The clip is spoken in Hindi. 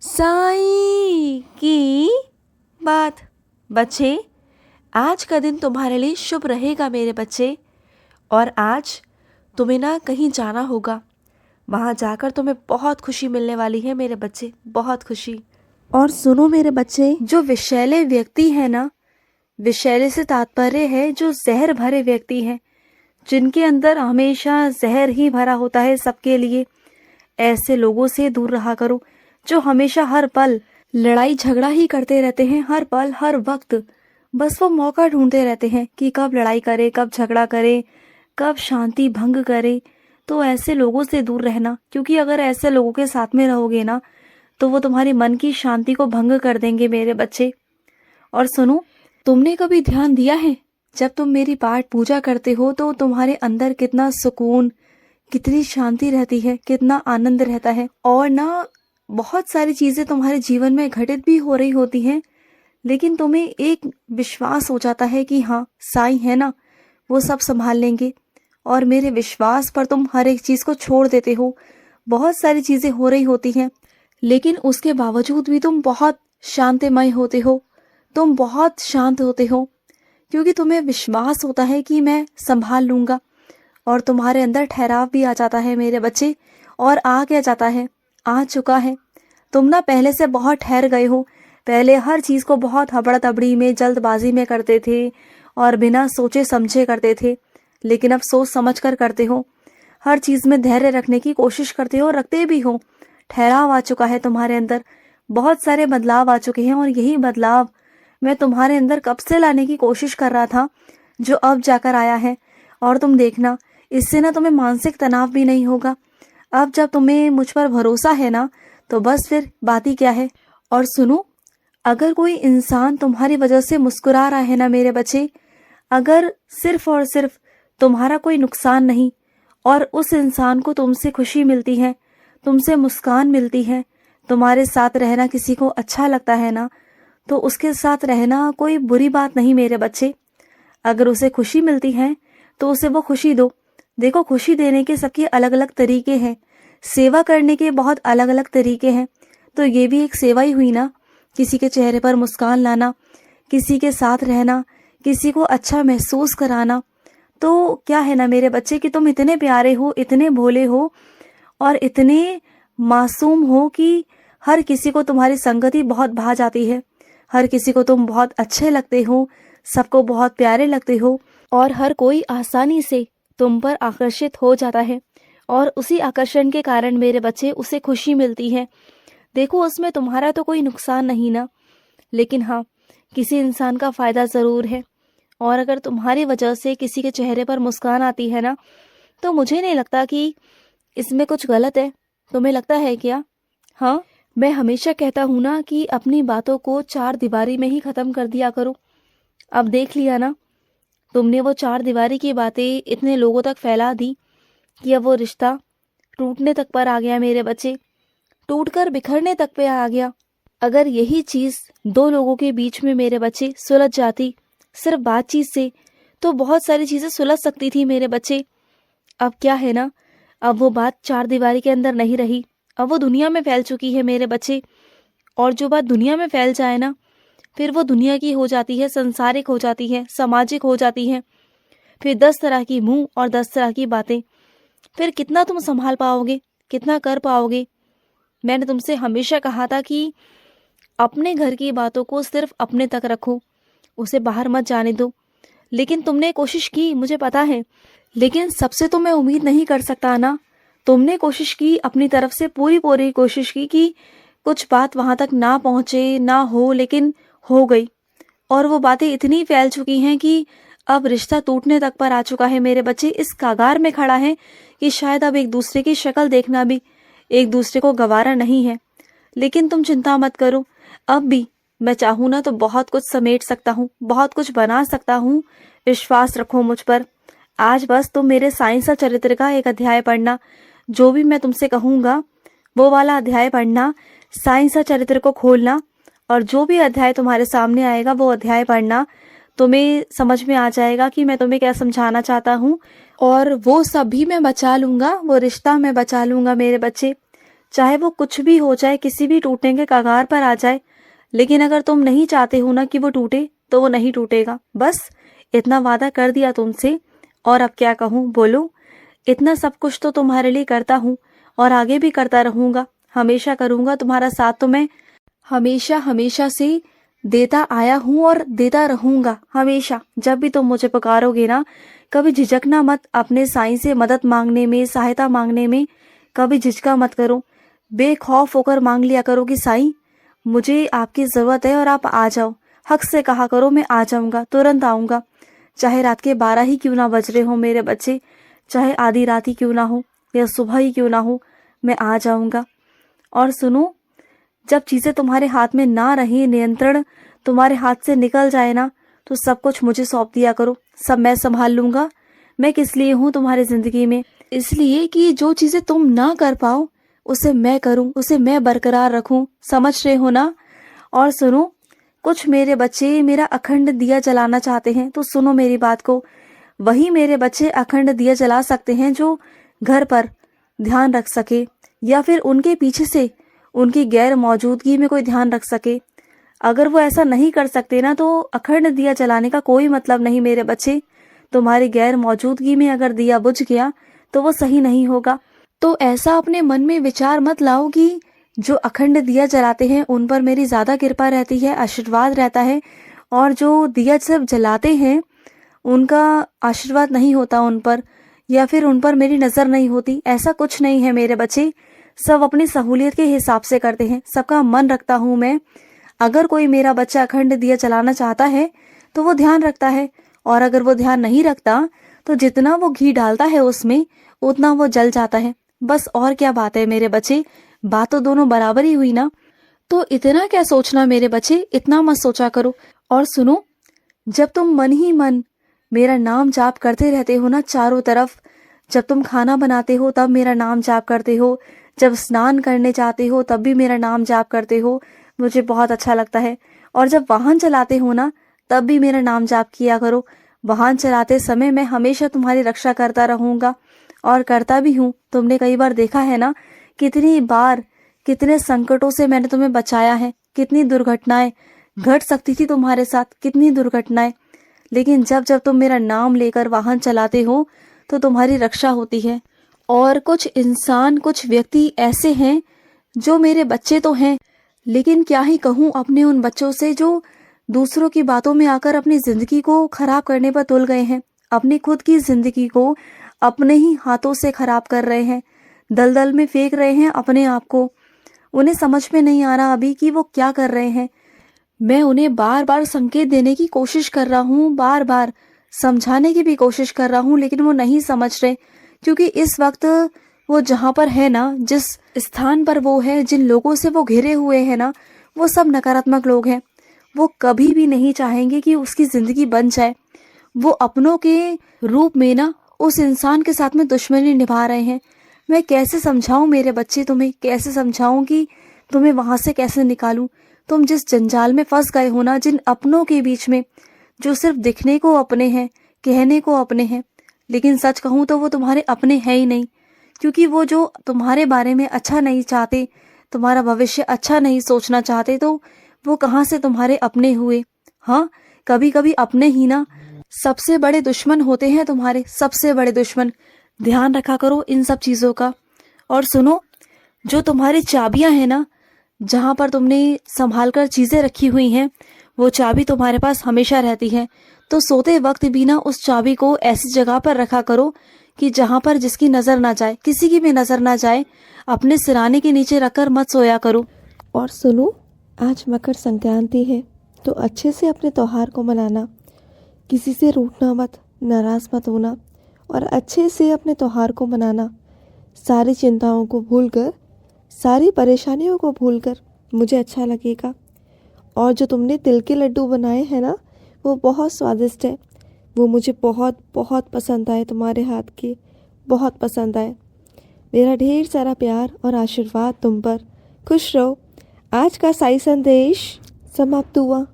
साईं की बात। बच्चे, आज का दिन तुम्हारे लिए शुभ रहेगा मेरे बच्चे। और आज तुम्हें ना कहीं जाना होगा। वहाँ जाकर तुम्हें बहुत खुशी मिलने वाली है मेरे बच्चे, बहुत खुशी। और सुनो मेरे बच्चे, जो विषैले व्यक्ति है ना, विषैले से तात्पर्य है जो जहर भरे व्यक्ति हैं, जिनके अंदर हमेशा जहर ही भरा होता है सबके लिए, ऐसे लोगों से दूर रहा करो। जो हमेशा हर पल लड़ाई झगड़ा ही करते रहते हैं, हर पल हर वक्त बस वो मौका ढूंढते रहते हैं कि कब लड़ाई करे, कब झगड़ा करे, कब शांति भंग करे। तो ऐसे लोगों से दूर रहना, क्योंकि अगर ऐसे लोगों के साथ में रहोगे ना तो वो तुम्हारी मन की शांति को भंग कर देंगे मेरे बच्चे। और सुनो, तुमने कभी ध्यान दिया है जब तुम मेरी पाठ पूजा करते हो तो तुम्हारे अंदर कितना सुकून, कितनी शांति रहती है, कितना आनंद रहता है। और ना बहुत सारी चीजें तुम्हारे जीवन में घटित भी हो रही होती हैं, लेकिन तुम्हें एक विश्वास हो जाता है कि हाँ, साईं है ना, वो सब संभाल लेंगे। और मेरे विश्वास पर तुम हर एक चीज को छोड़ देते हो। बहुत सारी चीजें हो रही होती हैं, लेकिन उसके बावजूद भी तुम बहुत शांतिमय होते हो, तुम बहुत शांत होते हो, क्योंकि तुम्हें विश्वास होता है कि मैं संभाल लूंगा। और तुम्हारे अंदर ठहराव भी आ जाता है मेरे बच्चे। और आ क्या जाता है, आ चुका है। तुम ना पहले से बहुत ठहर गए हो। पहले हर चीज को बहुत हबड़ तबड़ी में, जल्दबाजी में करते थे और बिना सोचे समझे करते थे, लेकिन अब सोच समझ कर करते हो। हर चीज में धैर्य रखने की कोशिश करते हो, रखते भी हो। ठहराव आ चुका है तुम्हारे अंदर, बहुत सारे बदलाव आ चुके हैं। और यही बदलाव मैं तुम्हारे अंदर कब से लाने की कोशिश कर रहा था, जो अब जाकर आया है। और तुम देखना, इससे ना तुम्हें मानसिक तनाव भी नहीं होगा। अब जब तुम्हें मुझ पर भरोसा है ना, तो बस फिर बात ही क्या है। और सुनो, अगर कोई इंसान तुम्हारी वजह से मुस्कुरा रहा है ना मेरे बच्चे, अगर सिर्फ और सिर्फ तुम्हारा कोई नुकसान नहीं और उस इंसान को तुमसे खुशी मिलती है, तुमसे मुस्कान मिलती है, तुम्हारे साथ रहना किसी को अच्छा लगता है ना, तो उसके साथ रहना कोई बुरी बात नहीं मेरे बच्चे। अगर उसे खुशी मिलती है तो उसे वो खुशी दो। देखो, खुशी देने के सबके अलग अलग तरीके हैं, सेवा करने के बहुत अलग अलग तरीके हैं। तो ये भी एक सेवा ही हुई ना, किसी के चेहरे पर मुस्कान लाना, किसी के साथ रहना, किसी को अच्छा महसूस कराना। तो क्या है ना मेरे बच्चे कि तुम इतने प्यारे हो, इतने भोले हो और इतने मासूम हो कि हर किसी को तुम्हारी संगति बहुत भा जाती है। हर किसी को तुम बहुत अच्छे लगते हो, सबको बहुत प्यारे लगते हो, और हर कोई आसानी से तुम पर आकर्षित हो जाता है। और उसी आकर्षण के कारण मेरे बच्चे उसे खुशी मिलती है। देखो, उसमें तुम्हारा तो कोई नुकसान नहीं ना, लेकिन हाँ, किसी इंसान का फायदा जरूर है। और अगर तुम्हारी वजह से किसी के चेहरे पर मुस्कान आती है ना, तो मुझे नहीं लगता कि इसमें कुछ गलत है। तुम्हें लगता है क्या? हाँ, मैं हमेशा कहता हूँ ना कि अपनी बातों को चार दीवारी में ही खत्म कर दिया करो। अब देख लिया ना, तुमने वो चार दीवारी की बातें इतने लोगों तक फैला दी कि अब वो रिश्ता टूटने तक पर आ गया मेरे बच्चे, टूटकर बिखरने तक पे आ गया। अगर यही चीज दो लोगों के बीच में मेरे बच्चे सुलझ जाती सिर्फ बातचीत से, तो बहुत सारी चीजें सुलझ सकती थी मेरे बच्चे। अब क्या है ना, अब वो बात चार दीवारी के अंदर नहीं रही, अब वो दुनिया में फैल चुकी है मेरे बच्चे। और जो बात दुनिया में फैल जाए ना, फिर वो दुनिया की हो जाती है, संसारिक हो जाती है, सामाजिक हो जाती है। फिर 10 तरह की मुंह और 10 तरह की बातें। फिर कितना तुम संभाल पाओगे, कितना कर पाओगे? मैंने तुमसे हमेशा कहा था कि अपने घर की बातों को सिर्फ अपने तक रखो, उसे बाहर मत जाने दो। लेकिन तुमने कोशिश की, मुझे पता है, लेकिन सबसे तो मैं उम्मीद नहीं कर सकता ना। तुमने कोशिश की अपनी तरफ से, पूरी पूरी कोशिश की कि कुछ बात वहां तक ना पहुंचे, ना हो, लेकिन हो गई। और वो बातें इतनी फैल चुकी हैं कि अब रिश्ता टूटने तक पर आ चुका है मेरे बच्चे। इस कगार में खड़ा है कि शायद अब एक दूसरे की शक्ल देखना भी एक दूसरे को गवारा नहीं है। लेकिन तुम चिंता मत करो, अब भी मैं चाहूँ ना तो बहुत कुछ समेट सकता हूँ, बहुत कुछ बना सकता हूँ। विश्वास रखो मुझ पर। आज बस तुम मेरे साईं सा चरित्र का एक अध्याय पढ़ना, जो भी मैं तुमसे कहूँगा वो वाला अध्याय पढ़ना, साईं सा चरित्र को खोलना, और जो भी अध्याय तुम्हारे सामने आएगा वो अध्याय पढ़ना। तुम्हें समझ में आ जाएगा कि मैं तुम्हें क्या समझाना चाहता हूँ। और वो सब भी मैं बचा लूंगा, वो रिश्ता मैं बचा लूंगा मेरे बच्चे। चाहे वो कुछ भी हो जाए, किसी भी टूटने के कगार पर आ जाए, लेकिन अगर तुम नहीं चाहते हो ना कि वो टूटे, तो वो नहीं टूटेगा। बस इतना वादा कर दिया तुमसे, और अब क्या कहूँ, बोलो। इतना सब कुछ तो तुम्हारे लिए करता हूँ और आगे भी करता रहूंगा, हमेशा करूंगा। तुम्हारा साथ तो मैं हमेशा हमेशा से देता आया हूँ और देता रहूंगा हमेशा। जब भी तुम मुझे पुकारोगे ना, कभी झिझकना मत, अपने साईं से मदद मांगने में, सहायता मांगने में कभी झिझका मत करो। बेखौफ होकर मांग लिया करो कि साईं मुझे आपकी ज़रूरत है और आप आ जाओ। हक से कहा करो मैं आ जाऊंगा, तुरंत आऊंगा। चाहे रात के 12 ही क्यों ना बज रहे हो मेरे बच्चे, चाहे आधी रात ही क्यों ना हो या सुबह ही क्यों ना हो, मैं आ जाऊंगा। और सुनो, जब चीज़ें तुम्हारे हाथ में ना रही, नियंत्रण तुम्हारे हाथ से निकल जाए ना, तो सब कुछ मुझे सौंप दिया करो। सब मैं संभाल लूंगा। मैं किस लिए हूँ तुम्हारी ज़िंदगी में? इसलिए कि जो चीज़ें तुम ना कर पाओ उसे मैं करूँ, उसे मैं बरकरार रखूँ। समझ रहे हो ना? और सुनो, कुछ मेरे बच्चे मेरा अखंड दिया जलाना चाहते हैं, तो सुनो मेरी बात को। वही मेरे बच्चे अखंड दिया जला सकते हैं जो घर पर ध्यान रख सके, या फिर उनके पीछे से उनकी गैर मौजूदगी में कोई ध्यान रख सके। अगर वो ऐसा नहीं कर सकते ना, तो अखंड दिया जलाने का कोई मतलब नहीं मेरे बच्चे। तुम्हारी गैर मौजूदगी में अगर दिया बुझ गया तो वो सही नहीं होगा। तो ऐसा अपने मन में विचार मत लाओ कि जो अखंड दिया जलाते हैं उन पर मेरी ज़्यादा कृपा रहती है, आशीर्वाद रहता है, और जो दिया सिर्फ जलाते हैं उनका आशीर्वाद नहीं होता उन पर, या फिर उन पर मेरी नज़र नहीं होती। ऐसा कुछ नहीं है मेरे बच्चे। सब अपनी सहूलियत के हिसाब से करते हैं, सबका मन रखता हूँ मैं। अगर कोई मेरा बच्चा अखंड दिया जलाना चाहता है तो वो ध्यान रखता है, और अगर वो ध्यान नहीं रखता तो जितना वो घी डालता है उसमें उतना वो जल जाता है। बस और क्या बात है मेरे बच्चे, बात तो दोनों बराबर ही हुई ना। तो इतना क्या सोचना मेरे बच्चे, इतना मत सोचा करो। और सुनो, जब तुम मन ही मन मेरा नाम जाप करते रहते हो ना चारों तरफ, जब तुम खाना बनाते हो तब मेरा नाम जाप करते हो, जब स्नान करने जाते हो तब भी मेरा नाम जाप करते हो, मुझे बहुत अच्छा लगता है। और जब वाहन चलाते हो ना तब भी मेरा नाम जाप किया करो। वाहन चलाते समय मैं हमेशा तुम्हारी रक्षा करता रहूंगा, और करता भी हूँ। तुमने कई बार देखा है ना, कितनी बार कितने संकटों से मैंने तुम्हें बचाया है, कितनी दुर्घटनाएं घट सकती थी तुम्हारे साथ, कितनी दुर्घटनाएं। लेकिन जब जब तुम मेरा नाम लेकर वाहन चलाते हो तो तुम्हारी रक्षा होती है। और कुछ इंसान, कुछ व्यक्ति ऐसे हैं जो मेरे बच्चे तो हैं, लेकिन क्या ही कहूँ अपने उन बच्चों से जो दूसरों की बातों में आकर अपनी जिंदगी को खराब करने पर तुल गए हैं, अपनी खुद की जिंदगी को अपने ही हाथों से खराब कर रहे हैं, दलदल में फेंक रहे हैं अपने आप को। उन्हें समझ में नहीं आ रहा अभी कि वो क्या कर रहे हैं। मैं उन्हें बार बार संकेत देने की कोशिश कर रहा हूँ, बार बार समझाने की भी कोशिश कर रहा हूँ, लेकिन वो नहीं समझ रहे। क्योंकि इस वक्त वो जहाँ पर है ना, जिस स्थान पर वो है, जिन लोगों से वो घिरे हुए हैं ना, वो सब नकारात्मक लोग हैं। वो कभी भी नहीं चाहेंगे कि उसकी जिंदगी बन जाए। वो अपनों के रूप में ना उस इंसान के साथ में दुश्मनी निभा रहे हैं। मैं कैसे समझाऊं मेरे बच्चे, तुम्हें कैसे समझाऊं कि तुम्हें वहां से कैसे निकालूं। तुम जिस जंजाल में फंस गए हो ना, जिन अपनों के बीच में, जो सिर्फ दिखने को अपने हैं, कहने को अपने हैं, लेकिन सच कहूं तो वो तुम्हारे अपने हैं ही नहीं। क्योंकि वो जो तुम्हारे बारे में अच्छा नहीं चाहते, तुम्हारा भविष्य अच्छा नहीं सोचना चाहते, तो वो कहाँ से तुम्हारे अपने हुए। हाँ, कभी कभी अपने ही ना सबसे बड़े दुश्मन होते हैं, तुम्हारे सबसे बड़े दुश्मन। ध्यान रखा करो इन सब चीज़ों का। और सुनो, जो तुम्हारी चाबियां हैं ना, जहाँ पर तुमने संभाल कर चीज़ें रखी हुई हैं, वो चाबी तुम्हारे पास हमेशा रहती है। तो सोते वक्त भी ना उस चाबी को ऐसी जगह पर रखा करो कि जहाँ पर जिसकी नज़र ना जाए, किसी की भी नज़र ना जाए। अपने सिराने के नीचे रखकर मत सोया करो। और सुनो, आज मकर संक्रांति है, तो अच्छे से अपने त्योहार को मनाना, किसी से रूठना मत, नाराज़ मत होना, और अच्छे से अपने त्योहार को मनाना। सारी चिंताओं को भूलकर, सारी परेशानियों को भूलकर, मुझे अच्छा लगेगा। और जो तुमने तिल के लड्डू बनाए हैं ना, वो बहुत स्वादिष्ट है। वो मुझे बहुत बहुत पसंद आए, तुम्हारे हाथ के बहुत पसंद आए। मेरा ढेर सारा प्यार और आशीर्वाद तुम पर। खुश रहो। आज का साई संदेश समाप्त हुआ।